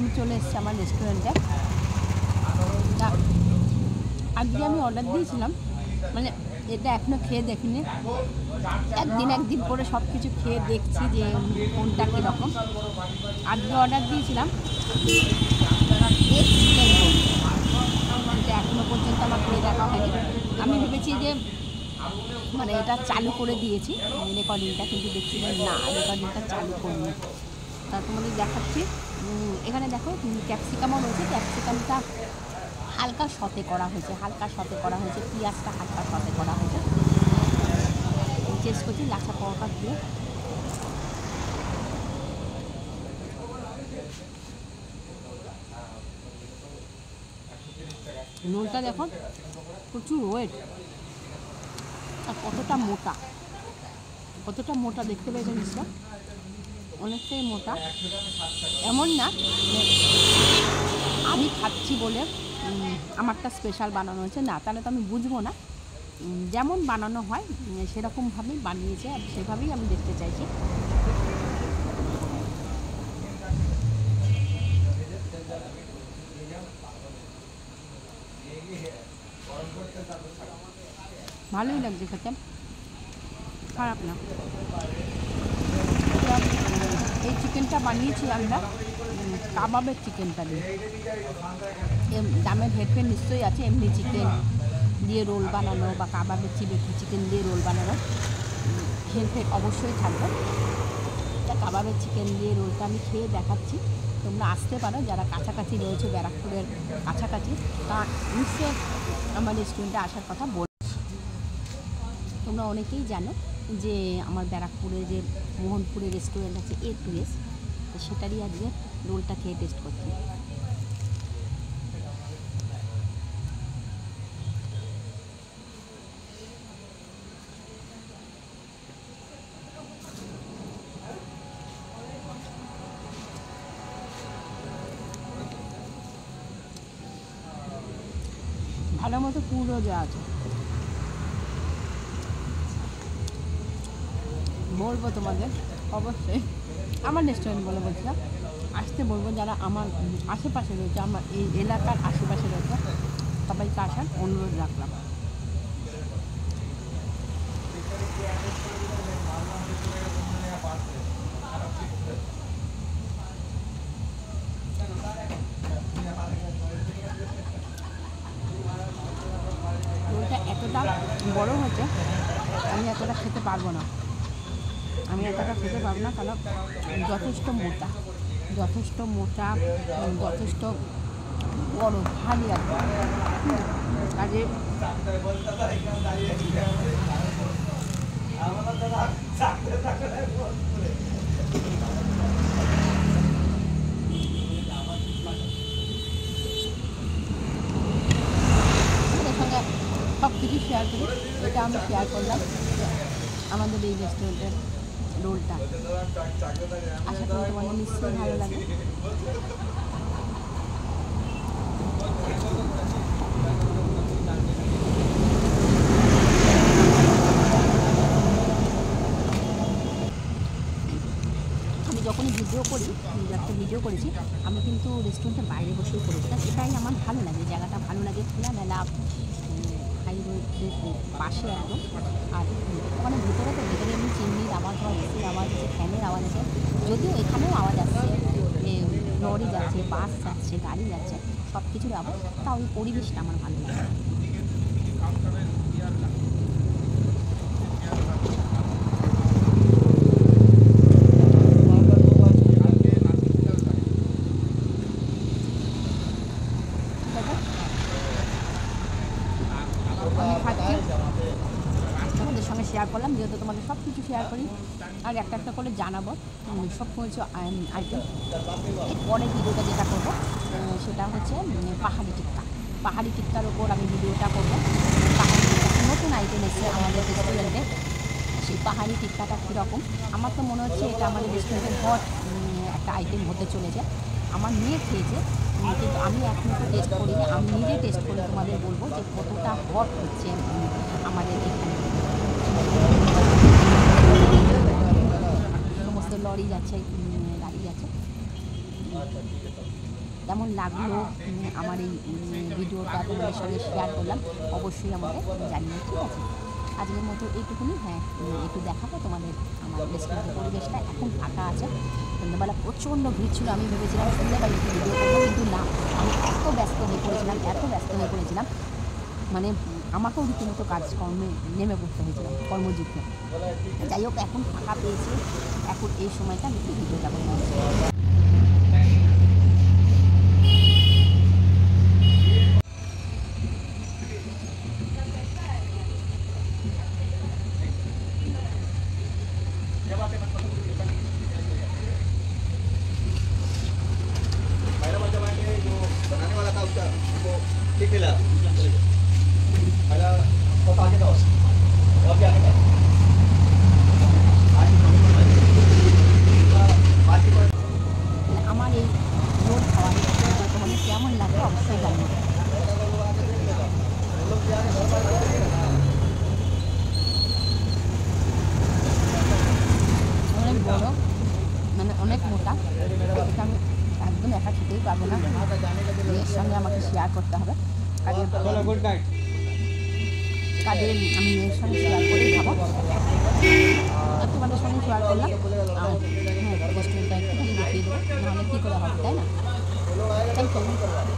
আমি চলে এসেছি আমার রেস্টুরেন্টে। আজকে আমি অর্ডার দিয়েছিলাম, মানে এটা এখনও খেয়ে দেখিনি, একদিন করে সব কিছু খেয়ে দেখছি যে কোনটা কীরকম। আজকে অর্ডার দিয়েছিলাম এগ চিকেন রোল, এটা এখনও পর্যন্ত আমার খেয়ে দেখা হয়নি। আমি ভেবেছি যে মানে এটা চালু করে দিয়েছি রেকর্ডিংটা, কিন্তু দেখছি যে না, রেকর্ডিংটা চালু করিনি। তা তোমাদের দেখাচ্ছি। এখানে দেখো ক্যাপসিকামও রয়েছে, ক্যাপসিকামটা হালকা সতে করা হয়েছে, পেঁয়াজটা হালকা সতে করা হয়েছে। টেস্ট করছি লাচা পরোটা দিয়ে। রোলটা দেখো প্রচুর ওয়েট, আর কতটা মোটা দেখতে পেয়েছে জিনিসটা, অনেকটাই মোটা। এমন না আমি খাচ্ছি বলে আমারটা স্পেশাল বানানো হয়েছে, না, তাহলে তো আমি বুঝবো না। যেমন বানানো হয় সেরকমভাবেই বানিয়েছে, আর সেভাবেই আমি দেখতে চাইছি। ভালোই লাগছে খেতে, খারাপ না। এই চিকেনটা বানিয়েছি আমরা কাবাবের চিকেনটা দিয়ে। দামের হেরফের নিশ্চয়ই আছে, এমনি চিকেন দিয়ে রোল বানানো বা কাবাবের চিকেন দিয়ে রোল বানানো হেরফের অবশ্যই থাকবে। তা কাবাবের চিকেন দিয়ে রোলটা আমি খেয়ে দেখাচ্ছি। তোমরা আসতে পারো, যারা কাছাকাছি রয়েছে, ব্যারাকপুরের কাছাকাছি, তা নিশ্চয়ই আমার রেস্টুরেন্টে আসার কথা বল। তোমরা অনেকেই জানো যে আমার ব্যারাকপুরে যে মোহনপুরে রেস্টুরেন্ট আছে A2S, তো সেটারই আজকে রোলটা খেয়ে টেস্ট করছি। ভালো মতো পুরো যা আছে বলবো তোমাদের, অবশ্যই আমার রেস্টুরেন্ট বলে বলছিলাম, আসতে বলবো যারা আমার আশেপাশে রয়েছে, আমার এই এলাকার আশেপাশে রয়েছে, সবাইকে আসার অনুরোধ রাখলাম। রোলটা এতটা বড় হচ্ছে, আমি এতটা খেতে পারবো না, কারণ যথেষ্ট মোটা, যথেষ্ট বড়, ভারী আর কাজে সব কিছু শেয়ার করি। এটা আমি শেয়ার করলাম আমাদের এই রেস্টুরেন্টের রোলটা। আশা করি তোমাদের নিশ্চয়ই ভালো লাগে। আমি যখনই ভিডিও করি, একটা ভিডিও করেছি, আমি কিন্তু রেস্টুরেন্টের বাইরে বসেই করেছি, কারণ এটাই আমার ভালো লাগে, জায়গাটা ভালো লাগে, খোলামেলা, হাই রোডের পাশে একদম। আর ওখানে ভিতরে এমনি চিমনির আওয়াজ হয়, এসির আওয়াজ আছে, ফ্যানের আওয়াজ আছে, যদিও এখানেও আওয়াজ আসছে, লরি যাচ্ছে, বাস যাচ্ছে, গাড়ি যাচ্ছে, সব কিছুর আওয়াজ, তাও ওই পরিবেশটা আমার ভালো লাগে। আমি খাচ্ছি, তোমাদের সঙ্গে শেয়ার করলাম, যেহেতু তোমাদের সব কিছু শেয়ার করি, আর একটা করে জানাবো সব কিছু আইটেম। পরের ভিডিওটা যেটা করবো সেটা হচ্ছে পাহাড়ি টিক্কার ওপর আমি ভিডিওটা করবো। পাহাড়ি টিক্কা নতুন আইটেম এসেছে আমাদের রেস্টুরেন্টে, সেই পাহাড়ি টিক্কাটা কীরকম, আমার তো মনে হচ্ছে এটা আমাদের রেস্টুরেন্টের হট একটা আইটেম হতে চলেছে। আমার মেয়ে খেয়েছে, কিন্তু আমি এখনও তো টেস্ট করিনি, আমি নিজে টেস্ট করে তোমাদের বলবো যে কতটা হট হচ্ছে আমাদের এখানে। সমস্ত লরি যাচ্ছে, গাড়ি যাচ্ছে। কেমন লাগলো আমার এই ভিডিওটা তোমাদের সঙ্গে শেয়ার করলাম, অবশ্যই আমাকে জানিও, ঠিক আছে? আজকের মতো এইটুকুনি। হ্যাঁ, একটু দেখাবো তোমাদের আমার রেস্টুরেন্টের পরিবেশটা। এখন ফাঁকা আছে, সন্ধ্যাবেলা প্রচণ্ড ভিড় ছিল। আমি ভেবেছিলাম সন্ধ্যাবেলা একটু ভিডিও করবো, কিন্তু না, আমি এত ব্যস্ত হয়ে পড়েছিলাম, মানে আমাকেও রীতিমতো কাজকর্মে নেমে পড়তে হয়েছিল, কর্মযুদ্ধে। যাই হোক, এখন ফাঁকা পেয়েছি, এখন এই সময়টা আমি একটু ভিডিওটা করে নিচ্ছি। আমার এই রোল খাওয়ার তোমাদের কেমন লাগে অবশ্যই জানিও। অনেক বড়, মানে অনেক মোটা, এটা আমি একদম একা খেতেই পারবো না, মেয়ের সঙ্গে আমাকে শেয়ার করতে হবে। কাজে আমি মেয়ের সঙ্গে শেয়ার করেই খাবো, তোমাদের সঙ্গে শেয়ার করলাম। আর হ্যাঁ, রেস্টুরেন্টটা একটুখানি দেখিয়ে দেবো, নাহলে কী করে হবে, তাই না? Thank you.